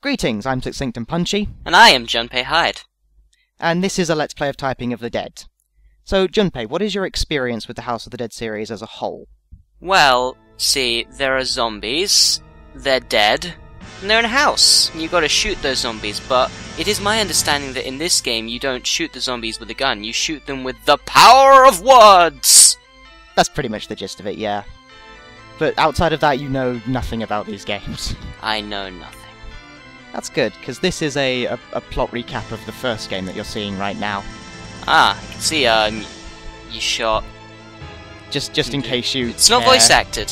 Greetings, I'm Succinct and Punchy. And I am Junpei Hyde. And this is a Let's Play of Typing of the Dead. So, Junpei, what is your experience with the House of the Dead series as a whole? Well, see, there are zombies, they're dead, and they're in a house. And you've got to shoot those zombies, but it is my understanding that in this game you don't shoot the zombies with a gun, you shoot them with the power of words! That's pretty much the gist of it, yeah. But outside of that, you know nothing about these games. I know nothing. That's good, because this is a plot recap of the first game that you're seeing right now. Ah, I can see, you shot... Just in case you It's not voice acted.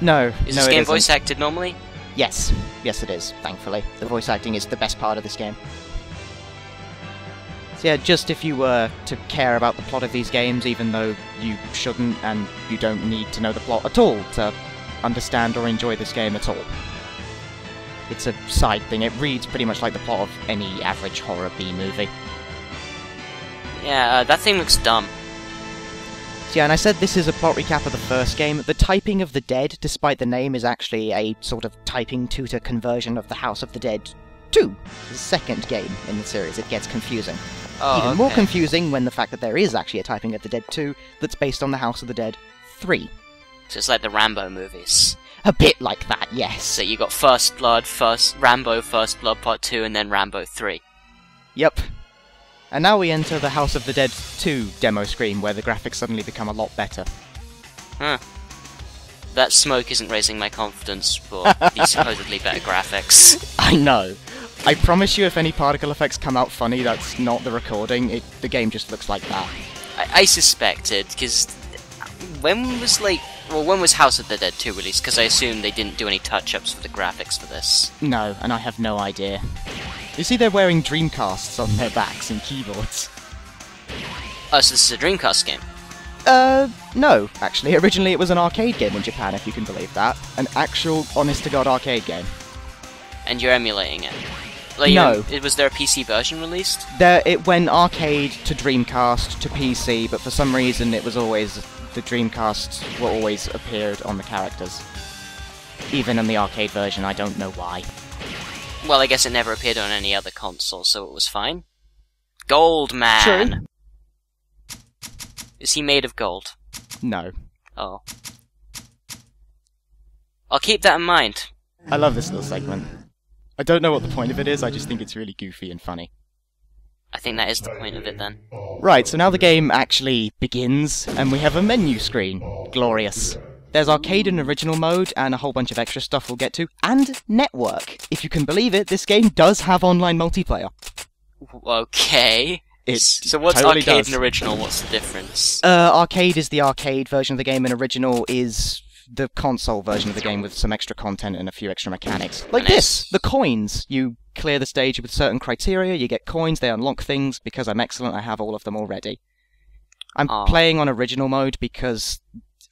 No, Is no, this it game isn't. voice acted normally? Yes. Yes, it is, thankfully. The voice acting is the best part of this game. So yeah, just if you were to care about the plot of these games, even though you shouldn't and you don't need to know the plot at all to understand or enjoy this game at all. It's a side thing. It reads pretty much like the plot of any average horror B-movie. Yeah, that thing looks dumb. So yeah, and I said this is a plot recap of the first game. The Typing of the Dead, despite the name, is actually a sort of typing tutor conversion of the House of the Dead 2, the second game in the series. It gets confusing. Oh, Even more okay. confusing when the fact that there is actually a Typing of the Dead 2 that's based on the House of the Dead 3. So it's like the Rambo movies. A bit like that, yes. So you got First Blood, Rambo First Blood Part 2, and then Rambo 3. Yep. And now we enter the House of the Dead 2 demo screen, where the graphics suddenly become a lot better. Huh. That smoke isn't raising my confidence for these supposedly better graphics. I know. I promise you if any particle effects come out funny, that's not the recording. The game just looks like that. I suspected, because when was House of the Dead 2 released? Because I assume they didn't do any touch-ups for the graphics for this. No, and I have no idea. You see they're wearing Dreamcasts on their backs and keyboards. Oh, so this is a Dreamcast game? No, actually. Originally it was an arcade game in Japan, if you can believe that. An actual, honest-to-God arcade game. And you're emulating it? Like, No. Was there a PC version released? It went arcade to Dreamcast to PC, but for some reason it was always... the Dreamcasts were always appeared on the characters. Even in the arcade version, I don't know why. Well, I guess it never appeared on any other console, so it was fine. Gold Man! True. Is he made of gold? No. Oh. I'll keep that in mind. I love this little segment. I don't know what the point of it is, I just think it's really goofy and funny. I think that is the point of it then. Right, so now the game actually begins, and we have a menu screen. Glorious. There's arcade and original mode, and a whole bunch of extra stuff we'll get to, and network. If you can believe it, this game does have online multiplayer. Okay. So what's totally arcade does. and original? What's the difference? Arcade is the arcade version of the game, and original is the console version of the game with some extra content and a few extra mechanics. Like this! The coins! You clear the stage with certain criteria, you get coins, they unlock things. Because I'm excellent, I have all of them already. I'm playing on original mode because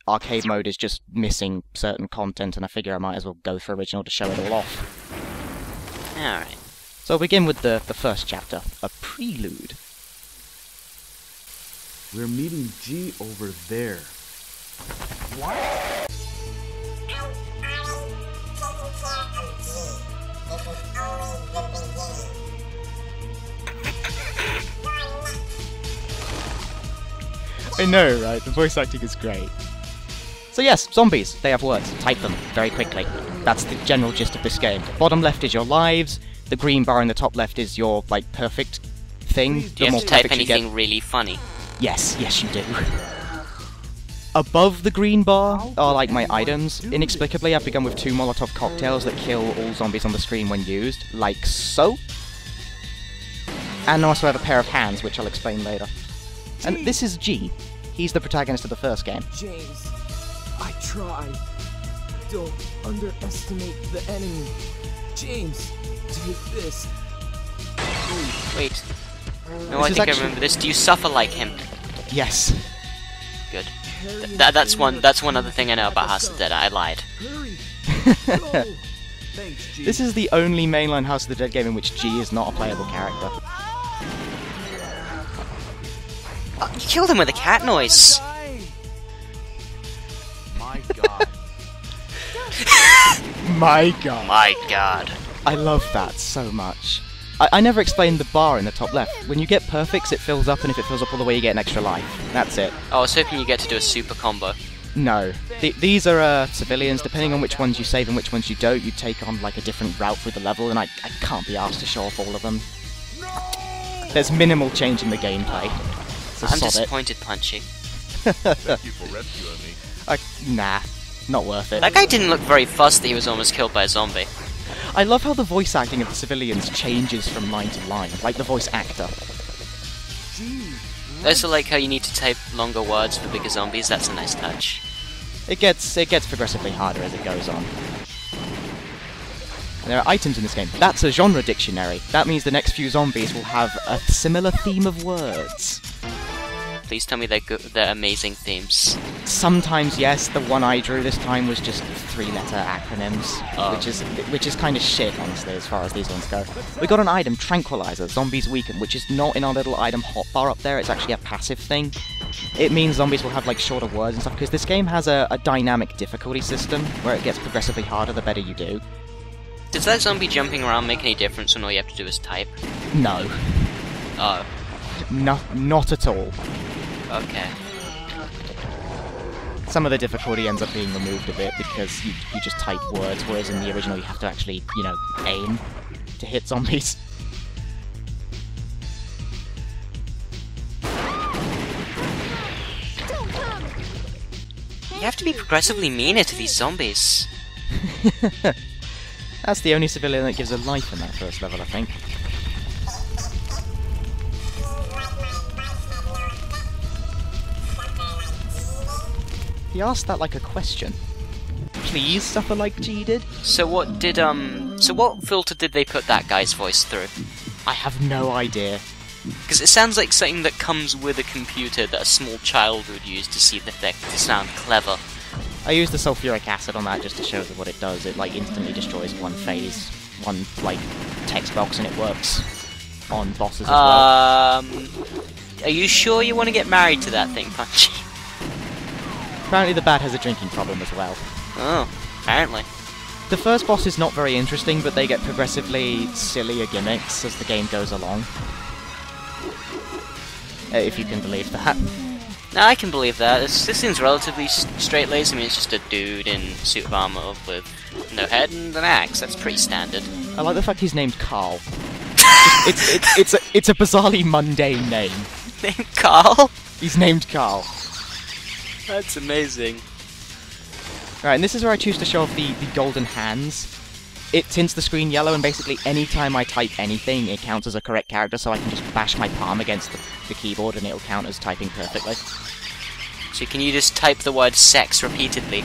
arcade mode is just missing certain content, and I figure I might as well go for original to show it all off. Alright. So I'll begin with the first chapter, a prelude. We're meeting G over there. What? I know, right? The voice acting is great. So yes, zombies. They have words. Type them very quickly. That's the general gist of this game. The bottom left is your lives. The green bar in the top left is your, like, perfect thing. Do you have to type anything really funny? Yes, yes you do. Above the green bar are, like, my items. Inexplicably, I've begun with 2 Molotov cocktails that kill all zombies on the screen when used, like so. And I also have a pair of hands, which I'll explain later. And this is G. He's the protagonist of the first game. James, I tried. Don't underestimate the enemy. James, take this. Wait. No, This I is think I actually- remember this. Do you suffer like him? Yes. Good. That's one other thing I know about House of the Dead. I lied. Hurry. Go. Thanks, G. This is the only mainline House of the Dead game in which G is not a playable character. You killed him with a cat noise. My God. My god. My God. I love that so much. I never explained the bar in the top left. When you get perfects, it fills up, and if it fills up all the way, you get an extra life. That's it. Oh, I was hoping you get to do a super combo. No. These are civilians. Depending on which ones you save and which ones you don't, you take on like a different route through the level, and I can't be asked to show off all of them. There's minimal change in the gameplay. So I'm sod it. disappointed, Punchy. Thank you for rescuing me. Nah, not worth it. That guy didn't look very fussed that he was almost killed by a zombie. I love how the voice acting of the civilians changes from line to line, like the voice actor. Gee, I also like how you need to type longer words for bigger zombies. That's a nice touch. It gets progressively harder as it goes on. And there are items in this game. That's a genre dictionary. That means the next few zombies will have a similar theme of words. Please tell me they're amazing themes. Sometimes yes, the one I drew this time was just 3-letter acronyms, Oh. which is kind of shit, honestly, as far as these ones go. We got an item, Tranquilizer, Zombies Weaken, which is not in our little item hotbar up there, it's actually a passive thing. It means zombies will have like shorter words and stuff, because this game has a dynamic difficulty system, where it gets progressively harder the better you do. Does that zombie jumping around make any difference when all you have to do is type? No. Oh, No, not at all. okay. Some of the difficulty ends up being removed a bit because you just type words, whereas in the original you have to actually, you know, aim to hit zombies. You have to be progressively meaner to these zombies. That's the only civilian that gives a life in that first level, I think. He asked that like a question. Please suffer like G did? So what filter did they put that guy's voice through? I have no idea. Because it sounds like something that comes with a computer that a small child would use to see the effect to sound clever. I used the sulfuric acid on that just to show them what it does. It like instantly destroys one phase, one like text box, and it works on bosses as well. Are you sure you want to get married to that thing, Punchy? Apparently the bat has a drinking problem as well. Oh, apparently. The first boss is not very interesting, but they get progressively sillier gimmicks as the game goes along. If you can believe that. No, I can believe that. This seems relatively straight-laced. I mean, it's just a dude in a suit of armor with no head and an axe. That's pretty standard. I like the fact he's named Carl. It's a bizarrely mundane name. Named Carl? He's named Carl. That's amazing. Right, and this is where I choose to show off the golden hands. It tints the screen yellow, and basically any time I type anything, it counts as a correct character, so I can just bash my palm against the keyboard and it'll count as typing perfectly. So can you just type the word sex repeatedly?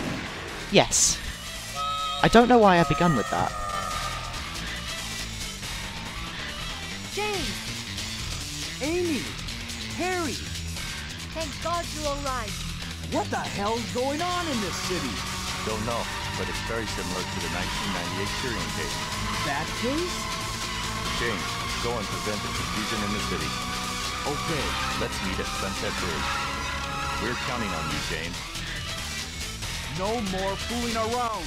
Yes. I don't know why I've begun with that. James! Amy! Harry! Thank God you're alright. What the hell's going on in this city? Don't know, but it's very similar to the 1998 Syrian case. That case? James, go and prevent the confusion in the city. Okay. Let's meet at Sunset Bridge. We're counting on you, James. No more fooling around.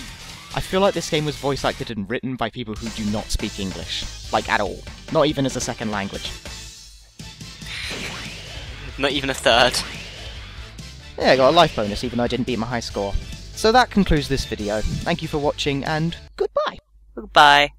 I feel like this game was voice acted and written by people who do not speak English. Like, at all. Not even as a second language. Not even a third. Yeah, I got a life bonus even though I didn't beat my high score. So that concludes this video. Thank you for watching, and goodbye! Goodbye.